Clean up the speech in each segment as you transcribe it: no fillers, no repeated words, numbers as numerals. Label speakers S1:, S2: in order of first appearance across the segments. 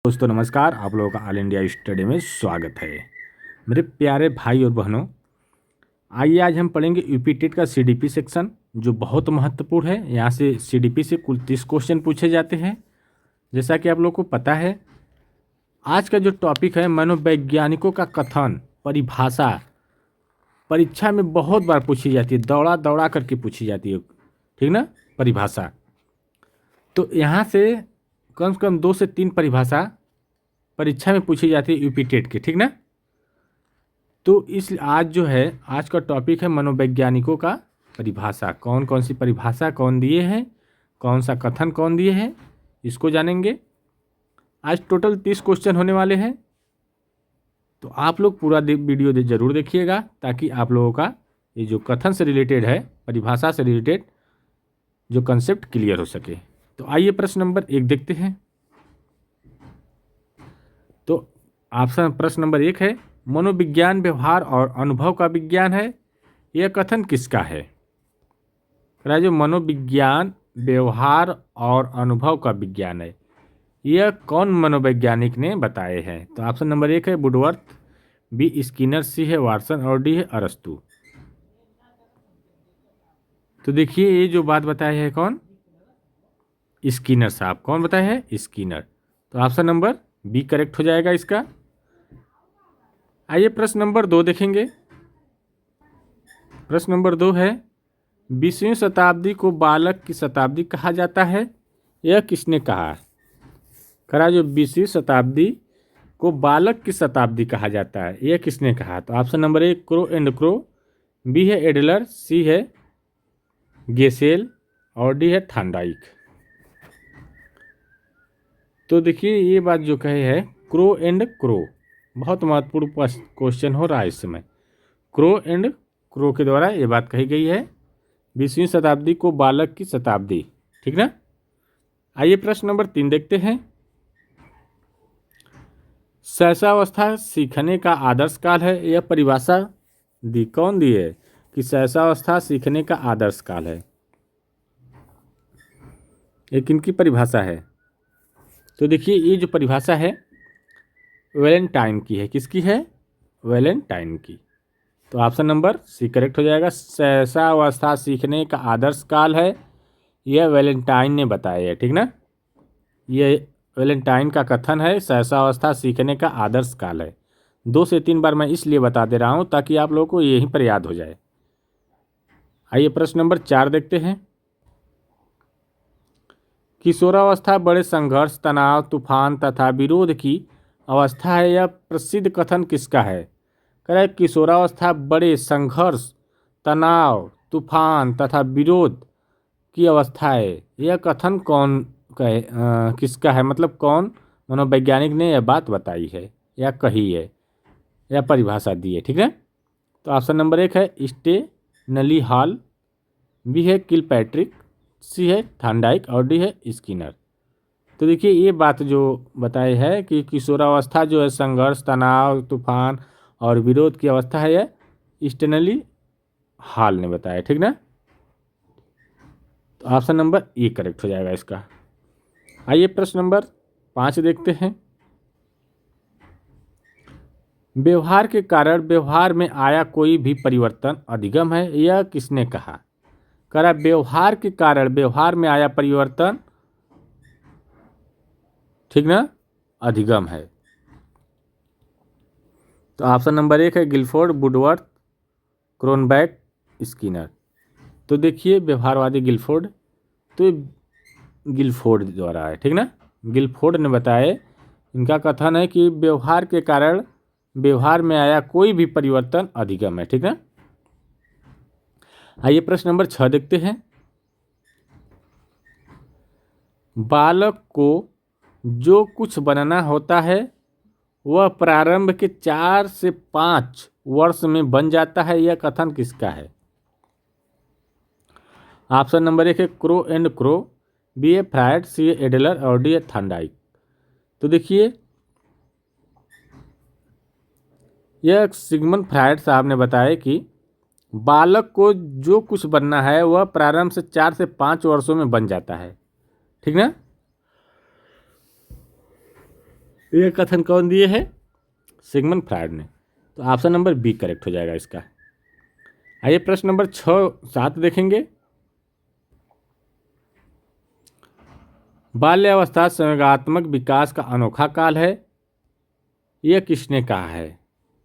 S1: दोस्तों नमस्कार, आप लोगों का ऑल इंडिया स्टडी में स्वागत है। मेरे प्यारे भाई और बहनों, आइए आज हम पढ़ेंगे यूपी टेट का सीडीपी सेक्शन, जो बहुत महत्वपूर्ण है। यहाँ से सीडीपी से कुल 30 क्वेश्चन पूछे जाते हैं। जैसा कि आप लोगों को पता है, आज का जो टॉपिक है मनोवैज्ञानिकों का कथन, परिभाषा परीक्षा में बहुत बार पूछी जाती है, दौड़ा दौड़ा करके पूछी जाती है, ठीक ना। परिभाषा तो यहाँ से कम से कम 2 से 3 परिभाषा परीक्षा में पूछी जाती है यूपी टेट के, ठीक ना। तो इस आज जो है, आज का टॉपिक है मनोवैज्ञानिकों का परिभाषा। कौन कौन सी परिभाषा कौन दिए हैं, कौन सा कथन कौन दिए हैं, इसको जानेंगे। आज टोटल 30 क्वेश्चन होने वाले हैं, तो आप लोग पूरा वीडियो जरूर देखिएगा, ताकि आप लोगों का ये जो कथन से रिलेटेड है, परिभाषा से रिलेटेड जो कंसेप्ट क्लियर हो सके। तो आइए प्रश्न नंबर 1 देखते हैं। तो ऑप्शन प्रश्न नंबर 1 है, मनोविज्ञान व्यवहार और अनुभव का विज्ञान है। यह कथन किसका है? जो मनोविज्ञान व्यवहार और अनुभव का विज्ञान है, यह कौन मनोवैज्ञानिक ने बताए हैं? तो ऑप्शन नंबर 1 है वुडवर्थ, बी स्किनर, सी है वाटसन और डी है अरस्तू। तो देखिए, ये जो बात बताए है कौन? स्किनर साहब। कौन बताए हैं? स्किनर। तो ऑप्शन नंबर बी करेक्ट हो जाएगा इसका। आइए प्रश्न नंबर 2 देखेंगे। प्रश्न नंबर 2 है, 20वीं शताब्दी को बालक की शताब्दी कहा जाता है। यह किसने कहा? करा जो 20वीं शताब्दी को बालक की शताब्दी कहा जाता है, यह किसने कहा? तो option number 1 crow and crow, B है एडलर, सी है गेसेल और डी है थांडाइक। तो देखिए, ये बात जो कहे है क्रो एंड क्रो, बहुत महत्वपूर्ण क्वेश्चन हो रहा है इस समय। क्रो एंड क्रो के द्वारा ये बात कही गई है, 20वीं शताब्दी को बालक की शताब्दी, ठीक ना। आइए प्रश्न नंबर 3 देखते हैं। शैशवावस्था सीखने का आदर्श काल है। यह परिभाषा कौन दी है कि शैशवावस्था सीखने का आदर्श काल है? ये किनकी परिभाषा है? तो देखिए, ये जो परिभाषा है वैलेंटाइन की है। किसकी है? वैलेंटाइन की। तो ऑप्शन नंबर सी करेक्ट हो जाएगा। शैशवावस्था सीखने का आदर्श काल है, यह वैलेंटाइन ने बताया है, ठीक ना। यह वैलेंटाइन का कथन है, शैशवावस्था सीखने का आदर्श काल है। 2 से 3 बार मैं इसलिए बता दे रहा हूँ ताकि आप लोगों को यहीं पर याद हो जाए। आइए प्रश्न नंबर 4 देखते हैं। किशोरावस्था बड़े संघर्ष, तनाव, तूफान तथा विरोध की अवस्था है। यह प्रसिद्ध कथन किसका है? कह रहा है किशोरावस्था बड़े संघर्ष, तनाव, तूफान तथा विरोध की अवस्था है। यह कथन कौन किसका है? मतलब कौन मनोवैज्ञानिक ने यह बात बताई है या कही है या परिभाषा दी है, ठीक है। तो ऑप्शन नंबर 1 है स्टेनली हॉल, बी है किलपैट्रिक, सी है थांडाइक और डी है स्किनर। तो देखिए, ये बात जो बताई है कि किशोरावस्था जो है संघर्ष, तनाव, तूफान और विरोध की अवस्था है, यह स्टेनली हॉल ने बताया, ठीक ना। तो ऑप्शन नंबर ए करेक्ट हो जाएगा इसका। आइए प्रश्न नंबर 5 देखते हैं। व्यवहार के कारण व्यवहार में आया कोई भी परिवर्तन अधिगम है। यह किसने कहा? करा व्यवहार के कारण व्यवहार में आया परिवर्तन, ठीक ना, अधिगम है। तो ऑप्शन नंबर 1 है गिलफोर्ड, वुडवर्थ, क्रोनबैक, स्किनर। तो देखिए, व्यवहारवादी गिलफोर्ड, तो गिलफोर्ड द्वारा है, ठीक ना। गिलफोर्ड ने बताया, इनका कथन है कि व्यवहार के कारण व्यवहार में आया कोई भी परिवर्तन अधिगम है, ठीक ना। आइए प्रश्न नंबर 6 देखते हैं। बालक को जो कुछ बनना होता है वह प्रारंभ के 4 से 5 वर्ष में बन जाता है। यह कथन किसका है? ऑप्शन नंबर 1 है क्रो एंड क्रो, बी है फ्रायड, सी है एडलर और डी है थांडाइक। तो देखिए, यह सिगमंड फ्रायड साहब ने बताया कि बालक को जो कुछ बनना है वह प्रारंभ से 4 से 5 वर्षों में बन जाता है, ठीक ना। ये कथन कौन दिए है? सिगमंड फ्रायड ने। तो ऑप्शन नंबर बी करेक्ट हो जाएगा इसका। आइए प्रश्न नंबर 6-7 देखेंगे। बाल्यावस्था संवेगात्मक विकास का अनोखा काल है, यह किसने कहा है?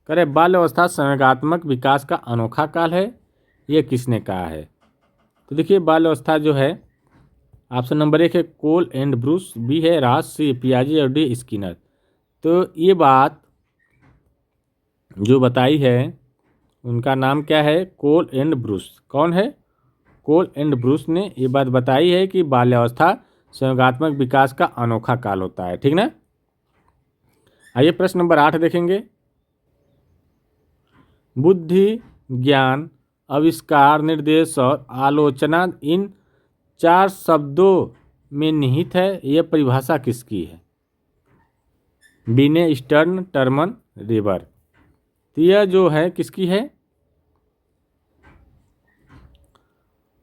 S1: करें, बाल्यावस्था संवेगात्मक विकास का अनोखा काल है, यह किसने कहा है? तो देखिए बाल्यावस्था जो है, ऑप्शन नंबर 1 है कोल एंड ब्रूस, बी है रॉस, सी पियाजे और डी स्किनर। तो ये बात जो बताई है उनका नाम क्या है? कोल एंड ब्रूस। कौन है? कोल एंड ब्रूस ने ये बात बताई है कि बाल्यावस्था संयोगात्मक विकास का अनोखा काल होता है। ठीक ना। आइए प्रश्न नंबर 8 देखेंगे। बुद्धि, ज्ञान, आविष्कार, निर्देश और आलोचना इन 4 शब्दों में निहित है, यह परिभाषा किसकी है? बिने, स्टर्न, टर्मन, रिवर। तो यह जो है किसकी है?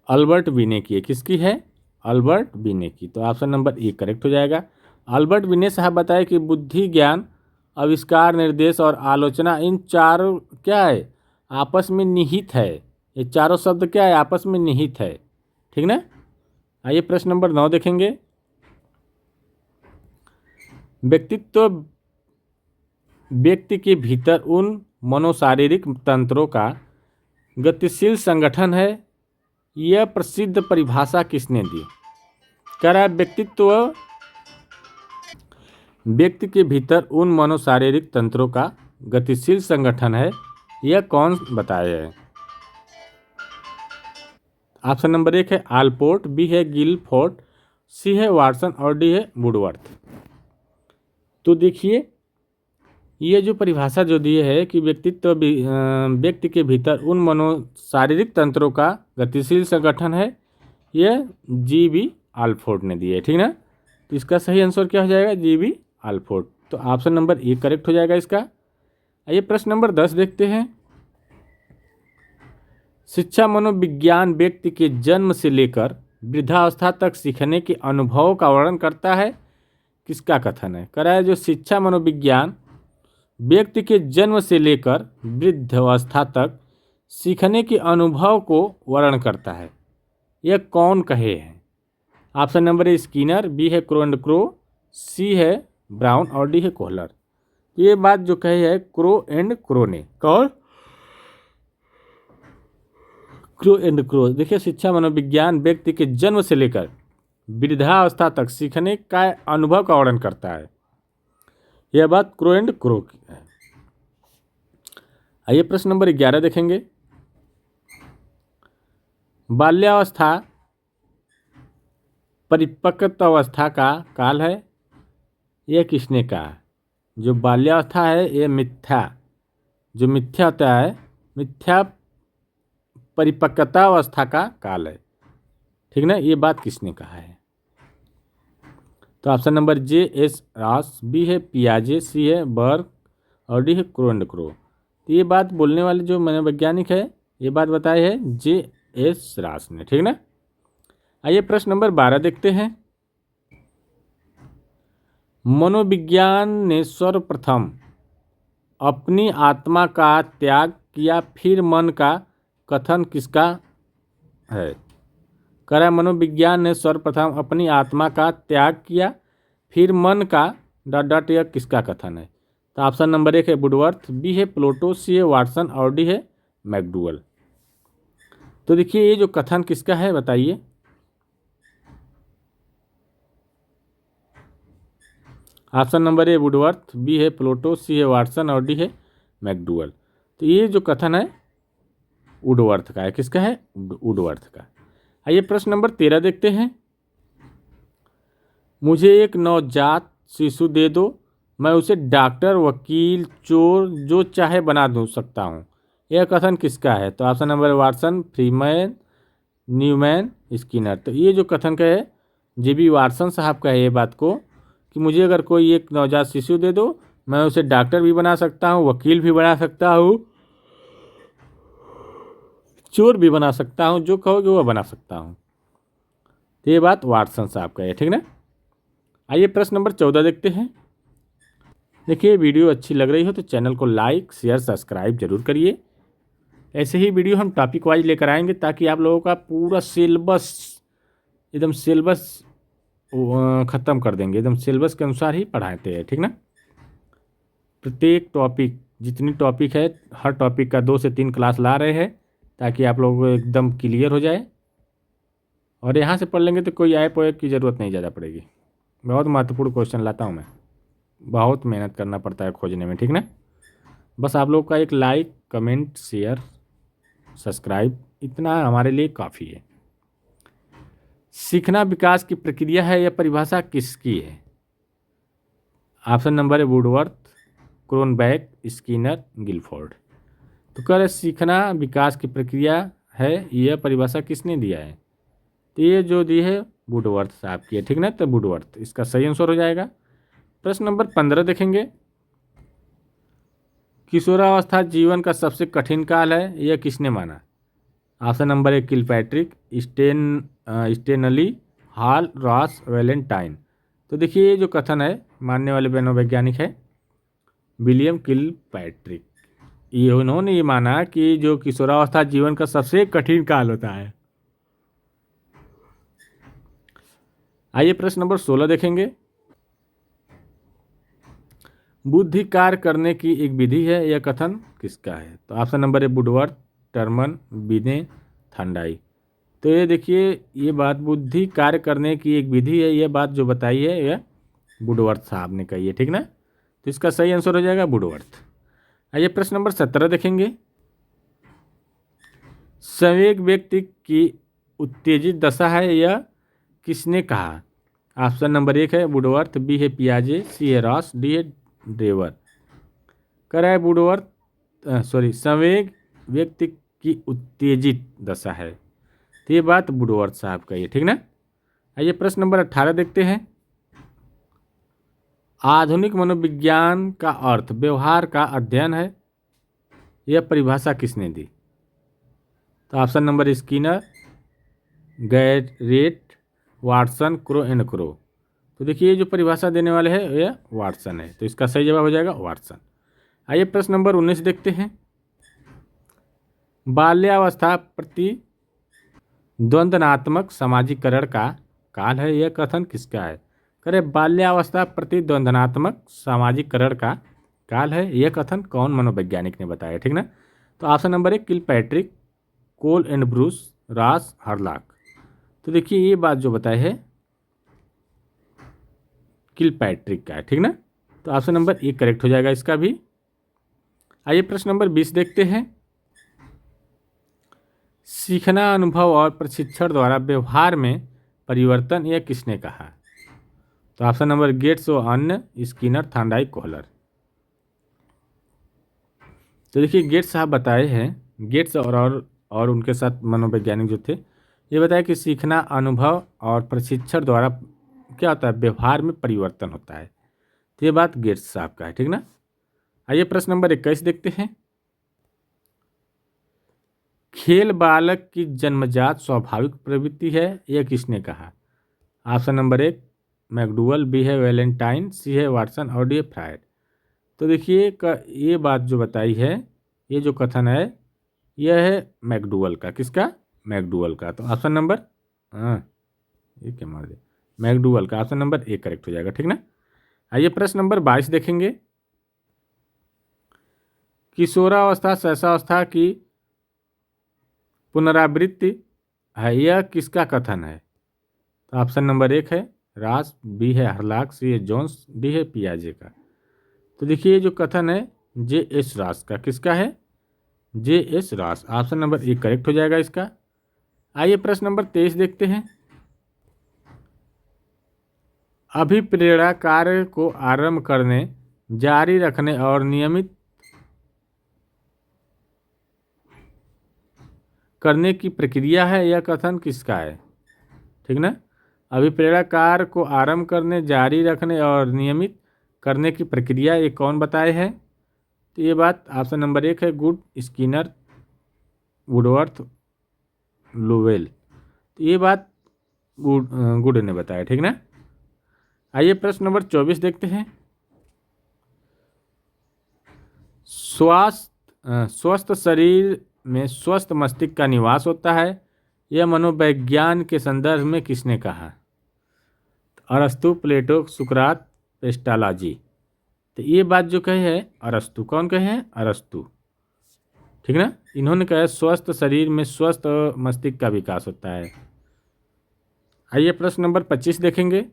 S1: अल्बर्ट बिने की है। किसकी है? अल्बर्ट बिने की। तो ऑप्शन नंबर ए करेक्ट हो जाएगा। अल्बर्ट बिने साहब बताए कि बुद्धि, ज्ञान, आविष्कार, निर्देश और आलोचना इन चारों क्या है? आपस में निहित है। ये चारों शब्द क्या है? आपस में निहित है। ठीक ना। आइए प्रश्न नंबर 9 देखेंगे। व्यक्तित्व व्यक्ति के भीतर उन मनोशारीरिक तंत्रों का गतिशील संगठन है, यह प्रसिद्ध परिभाषा किसने दी? कह रहा है व्यक्तित्व व्यक्ति के भीतर उन मनोशारीरिक तंत्रों का गतिशील संगठन है, यह कौन बताया है? ऑप्शन नंबर 1 है आलपोर्ट, बी है गिलफोर्ड, सी है वाटसन और डी है वुडवर्थ। तो देखिए ये जो परिभाषा जो दी है कि व्यक्ति के भीतर उन मनोशारीरिक तंत्रों का गतिशील संगठन है, यह जी.बी. आलफोर्ड ने दी है। ठीक ना। तो इसका सही आंसर क्या हो जाएगा? जी.बी. आलफोर्ड। तो ऑप्शन नंबर ए करेक्ट हो जाएगा इसका। आइए प्रश्न नंबर 10 देखते हैं। शिक्षा मनोविज्ञान व्यक्ति के जन्म से लेकर वृद्धावस्था तक सीखने के अनुभव का वर्णन करता है, किसका कथन है? कह रहा है जो शिक्षा मनोविज्ञान व्यक्ति के जन्म से लेकर वृद्धावस्था तक सीखने के अनुभव को वर्णन करता है, यह कौन कहे हैं? Option number A Skinner, B है क्रो एंड क्रो, सी है ब्राउन और डी है कोहलर। ये बात जो कही है क्रो एंड क्रो ने। कौन? Crow and crow. देखिए शिक्षा मनोविज्ञान व्यक्ति के जन्म से लेकर वृद्धावस्था तक सीखने का अनुभव का वर्णन करता है, यह बात क्रो एंड क्रो की है। आइए प्रश्न नंबर 11 देखेंगे। बाल्यावस्था परिपक्वता अवस्था का काल है, यह किसने कहा? जो बाल्यावस्था है यह मिथ्या होता है, मिथ्या परिपक्वता अवस्था का काल है। ठीक ना। ये बात किसने कहा है? तो ऑप्शन नंबर जे एस रॉस, बी है पियाजे, सी है बर्ग और डी है क्रो एंड क्रो। तो ये बात बोलने वाले जो मनोवैज्ञानिक है ये बात बताई है जे एस रॉस ने। ठीक ना। आइए प्रश्न नंबर 12 देखते हैं। मनोविज्ञान ने सर्वप्रथम अपनी आत्मा का त्याग किया फिर मन का कथन किसका है? कह रहा है मनोविज्ञान ने सर्वप्रथम अपनी आत्मा का त्याग किया फिर मन का डॉट यह किसका कथन है? तो ऑप्शन नंबर 1 है वुडवर्थ, बी है प्लूटो, सी है वाटसन और डी है मैकडूगल। तो देखिए ये जो कथन किसका है बताइए। Option number A Woodworth, B है प्लूटो, सी है वाटसन और डी है मैकडूगल। तो ये जो कथन है वुडवर्थ का है। किसका है? वुडवर्थ का। आइए प्रश्न नंबर 13 देखते हैं। मुझे एक नवजात शिशु दे दो, मैं उसे डॉक्टर, वकील, चोर जो चाहे बना दूं सकता हूँ, यह कथन किसका है? तो option number Watson, Freeman, Newman, Skinner. तो ये जो कथन का है जे.बी. वाटसन साहब का है ये बात को कि मुझे अगर कोई एक नवजात शिशु दे दो मैं उसे डॉक्टर भी बना सकता हूँ, वकील भी बना सकता हूँ, चोर भी बना सकता हूँ, जो कहोगे वो बना सकता हूँ। तो ये बात वाटसन साहब का है। ठीक ना। आइए प्रश्न नंबर 14 देखते हैं। देखिए वीडियो अच्छी लग रही हो तो चैनल को लाइक शेयर सब्सक्राइब जरूर करिए। ऐसे ही वीडियो हम टॉपिक वाइज लेकर आएंगे ताकि आप लोगों का पूरा सिलेबस एकदम सिलेबस ख़त्म कर देंगे, एकदम सिलेबस के अनुसार ही पढ़ाते हैं, ठीक ना। प्रत्येक टॉपिक जितनी टॉपिक है हर टॉपिक का 2 से 3 क्लास ला रहे हैं ताकि आप लोगों को एकदम क्लियर हो जाए। और यहाँ से पढ़ लेंगे तो कोई ऐप वैप की ज़रूरत नहीं ज़्यादा पड़ेगी। बहुत महत्वपूर्ण क्वेश्चन लाता हूँ मैं, बहुत मेहनत करना पड़ता है खोजने में, ठीक ना। बस आप लोग का एक लाइक कमेंट शेयर सब्सक्राइब इतना हमारे लिए काफ़ी है। सीखना विकास की प्रक्रिया है, यह परिभाषा किसकी है? ऑप्शन नंबर है वुडवर्थ, क्रोनबैक, स्किनर, गिलफोर्ड। तो कह रहे सीखना विकास की प्रक्रिया है, यह परिभाषा किसने दिया है? तो ये जो दी है वुडवर्थ साहब की है, ठीक ना। तो वुडवर्थ इसका सही आंसर हो जाएगा। प्रश्न नंबर 15 देखेंगे। किशोरावस्था जीवन का सबसे कठिन काल है, यह किसने माना? Option number 1 Kilpatrick, Stanley, hall, Ross, Valentine. तो देखिए ये जो कथन है मानने वाले मनोवैज्ञानिक है विलियम किलपैट्रिक। ये उन्होंने ये माना कि जो किशोरावस्था जीवन का सबसे कठिन काल होता है। आइए प्रश्न नंबर 16 देखेंगे। बुद्धि कार्य करने की एक विधि है, यह कथन किसका है? तो ऑप्शन नंबर है वुडवर्थ, टर्मन, बिने, थर्नडाइक। तो ये देखिए ये बात बुद्धि कार्य करने की एक विधि है, यह बात जो बताई है यह वुडवर्थ साहब ने कही है, ठीक ना। तो इसका सही आंसर हो जाएगा वुडवर्थ। आइए प्रश्न नंबर 17 देखेंगे। संवेग व्यक्ति की उत्तेजित दशा है, यह किसने कहा? ऑप्शन नंबर 1 है वुडवर्थ, बी है पियाजे, सी है रॉस, डी है ड्रेवर। कह रहा है वुडवर्थ संवेग व्यक्ति की उत्तेजित दशा है, तो ये बात वुडवर्थ साहब का है, ठीक ना। आइए प्रश्न नंबर 18 देखते हैं। आधुनिक मनोविज्ञान का अर्थ व्यवहार का अध्ययन है, यह परिभाषा किसने दी? तो option number Skinner, Garrett, Watson, crow and crow. तो देखिए ये जो परिभाषा देने वाले हैं यह वाटसन है, तो इसका सही जवाब हो जाएगा वाटसन। आइए प्रश्न नंबर 19 देखते हैं। बाल्यावस्था प्रति द्वंद्वनात्मक सामाजिकरण का काल है, यह कथन किसका है? करे बाल्यावस्था प्रति द्वंद्वनात्मक सामाजिकरण का काल है, यह कथन कौन मनोवैज्ञानिक ने बताया, ठीक ना। तो option number 1 Kilpatrick, Cole and Bruce, Ross, Hurlock. तो देखिए ये बात जो बताई है किलपैट्रिक का है, ठीक ना। तो ऑप्शन नंबर 1 करेक्ट हो जाएगा इसका भी। आइए प्रश्न नंबर 20 देखते हैं। सीखना अनुभव और प्रशिक्षण द्वारा व्यवहार में परिवर्तन, यह किसने कहा? तो ऑप्शन नंबर गेट्स और अन्य, स्किनर, थॉर्नडाइक, कोहलर। तो देखिए गेट्स साहब बताए हैं, गेट्स और उनके साथ मनोवैज्ञानिक जो थे ये बताया कि सीखना अनुभव और प्रशिक्षण द्वारा क्या होता है व्यवहार में परिवर्तन होता है, तो ये बात गेट्स साहब का है, ठीक ना। आइए प्रश्न नंबर 21 देखते हैं। खेल बालक की जन्मजात स्वाभाविक प्रवृत्ति है, यह किसने कहा? ऑप्शन नंबर 1 मैकडूवल, बी है वैलेंटाइन, सी है वाटसन और डी है फ्रायड। तो देखिए ये बात जो बताई है ये जो कथन है यह है मैकडूवल का, किसका? मैकडूवल का। तो ऑप्शन नंबर हाँ ये क्या मार दे मैकडूवल का, ऑप्शन नंबर 1 करेक्ट हो जाएगा, ठीक ना। आइए प्रश्न नंबर 22 देखेंगे। किशोरावस्था शैशवावस्था की पुनरावृत्ति है, यह किसका कथन है? तो ऑप्शन नंबर 1 है रास, बी है हर्लॉक, सी है जोन्स, डी है पियाजे का। तो देखिए ये जो कथन है जे एस रास का, किसका है? जे एस रास। ऑप्शन नंबर 1 करेक्ट हो जाएगा इसका। आइए प्रश्न नंबर 23 देखते हैं। अभिप्रेरणा कार्य को आरंभ करने, जारी रखने और नियमित करने की प्रक्रिया है, यह कथन किसका है? ठीक ना। अभिप्रेरणा कार्य को आरंभ करने, जारी रखने और नियमित करने की प्रक्रिया ये कौन बताए हैं? तो ये बात ऑप्शन नंबर 1 है गुड, स्किनर, वुडवर्थ, लोवेल। तो ये बात गुड ने बताया, ठीक ना। आइए प्रश्न नंबर 24 देखते हैं। स्वस्थ शरीर में स्वस्थ मस्तिष्क का निवास होता है। यह मनोविज्ञान के संदर्भ में किसने कहा? अरस्तु, प्लेटो, सुकरात, पेस्टालॉजी। तो ये बात जो कही है अरस्तु। कौन कहे हैं? अरस्तु। ठीक ना। इन्होंने कहा स्वस्थ शरीर में स्वस्थ मस्तिष्क का विकास होता है। आइए प्रश्न नंबर 25 देखेंगे।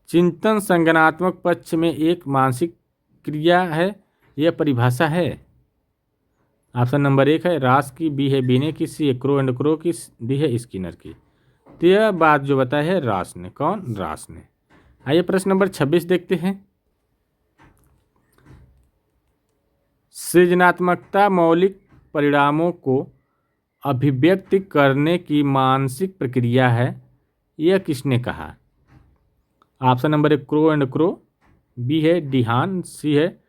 S1: चिंतन संज्ञानात्मक पक्ष में एक मानसिक क्रिया है, यह परिभाषा है। ऑप्शन नंबर 1 है रास की, बी है बीने की, सी है क्रो एंड क्रो की, डी है स्किनर की। तो यह बात जो बताई है रास ने। कौन? रास ने। आइए प्रश्न नंबर 26 देखते हैं। सृजनात्मकता मौलिक परिणामों को अभिव्यक्त करने की मानसिक प्रक्रिया है, यह किसने कहा? Option number 1 crow and crow, B है डिहान, सी है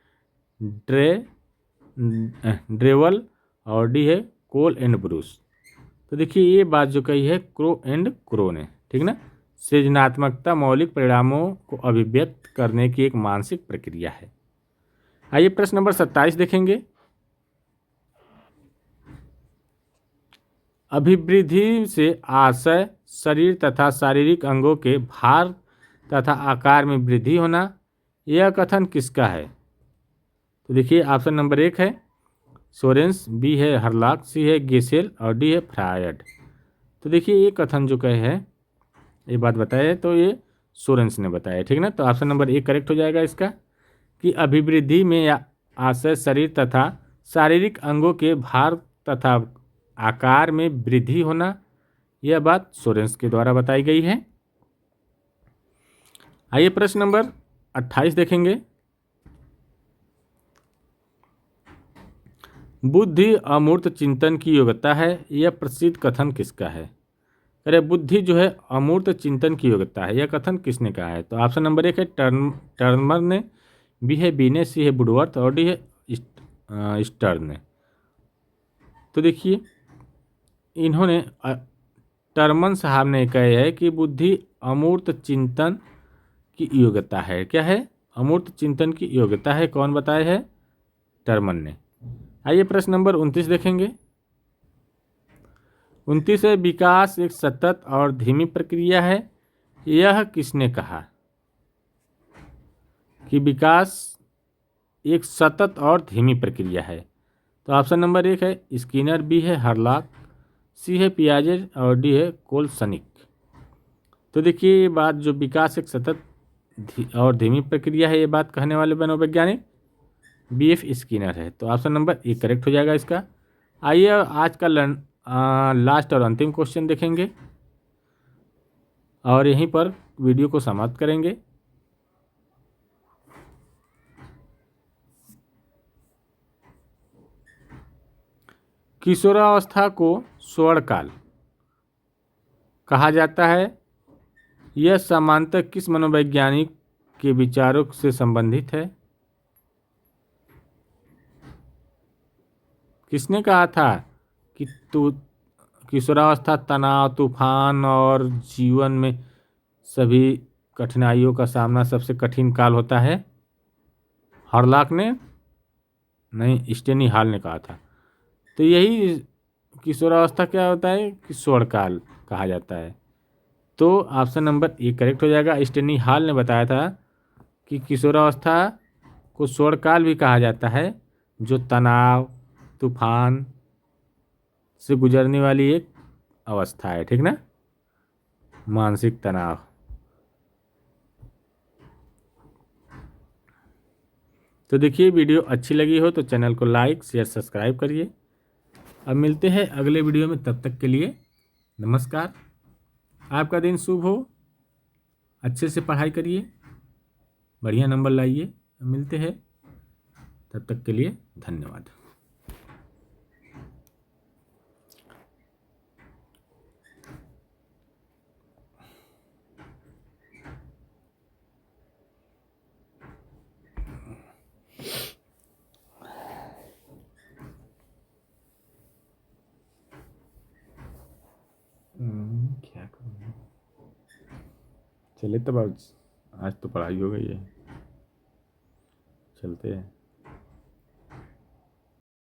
S1: ड्रेवल और डी है कोल एंड ब्रूस। तो देखिए ये बात जो कही है क्रो एंड क्रो ने। ठीक ना। सृजनात्मकता मौलिक परिणामों को अभिव्यक्त करने की एक मानसिक प्रक्रिया है। आइए प्रश्न नंबर 27 देखेंगे। अभिवृद्धि से आशय शरीर तथा शारीरिक अंगों के भार तथा आकार में वृद्धि होना, यह कथन किसका है? तो देखिए ऑप्शन नंबर 1 है सोरेंस, बी है हरलॉक, सी है गेसेल और डी है फ्रायड। तो देखिए ये कथन जो कहे है, ये बात बताए तो ये सोरेंस ने बताया। ठीक ना। तो ऑप्शन नंबर 1 करेक्ट हो जाएगा इसका, कि अभिवृद्धि में या आशय शरीर तथा शारीरिक अंगों के भार तथा आकार में वृद्धि होना, यह बात सोरेंस के द्वारा बताई गई है। आइए प्रश्न नंबर 28 देखेंगे। बुद्धि अमूर्त चिंतन की योग्यता है, यह प्रसिद्ध कथन किसका है? अरे बुद्धि जो है अमूर्त चिंतन की योग्यता है, यह कथन किसने कहा है? तो ऑप्शन नंबर 1 है टर्नर ने, बी है बीने, सी है वुडवर्थ और डी है स्टर्न ने। तो देखिए इन्होंने टर्मन साहब ने कहा है कि बुद्धि अमूर्त चिंतन की योग्यता है। क्या है? अमूर्त चिंतन की योग्यता है। कौन बताया है? टर्मन ने। आइए प्रश्न नंबर 29 देखेंगे। 29 है विकास एक सतत और धीमी प्रक्रिया है, यह किसने कहा? कि विकास एक सतत और धीमी प्रक्रिया है। तो ऑप्शन नंबर 1 है स्किनर, बी है हरलॉक, सी है पियाजे और डी है कोलसनिक। तो देखिए ये बात जो विकास एक सतत और धीमी प्रक्रिया है, ये बात कहने वाले मनोवैज्ञानिक BF स्किनर है। तो ऑप्शन नंबर 1 करेक्ट हो जाएगा इसका। आइए आज का लास्ट और अंतिम क्वेश्चन देखेंगे और यहीं पर वीडियो को समाप्त करेंगे। किशोरावस्था को स्वर्णकाल कहा जाता है, यह सामान्यतः किस मनोवैज्ञानिक के विचारों से संबंधित है? किसने कहा था कि किशोरावस्था तनाव, तूफान और जीवन में सभी कठिनाइयों का सामना सबसे कठिन काल होता है? हरलॉक ने? नहीं, स्टेनी हॉल ने कहा था। तो यही किशोरावस्था क्या होता है कि स्वर्णकाल कहा जाता है। तो ऑप्शन नंबर 1 करेक्ट हो जाएगा। स्टेनी हॉल ने बताया था कि किशोरावस्था को स्वर्णकाल भी कहा जाता है, जो तनाव, तूफान से गुजरने वाली एक अवस्था है। ठीक ना। मानसिक तनाव। तो देखिए वीडियो अच्छी लगी हो तो चैनल को लाइक शेयर सब्सक्राइब करिए। अब मिलते हैं अगले वीडियो में, तब तक के लिए नमस्कार। आपका दिन शुभ हो, अच्छे से पढ़ाई करिए, बढ़िया नंबर लाइए। मिलते हैं, तब तक के लिए धन्यवाद। क्या करूँ? चलिए तब आज तो पढ़ाई हो गई है। चलते हैं।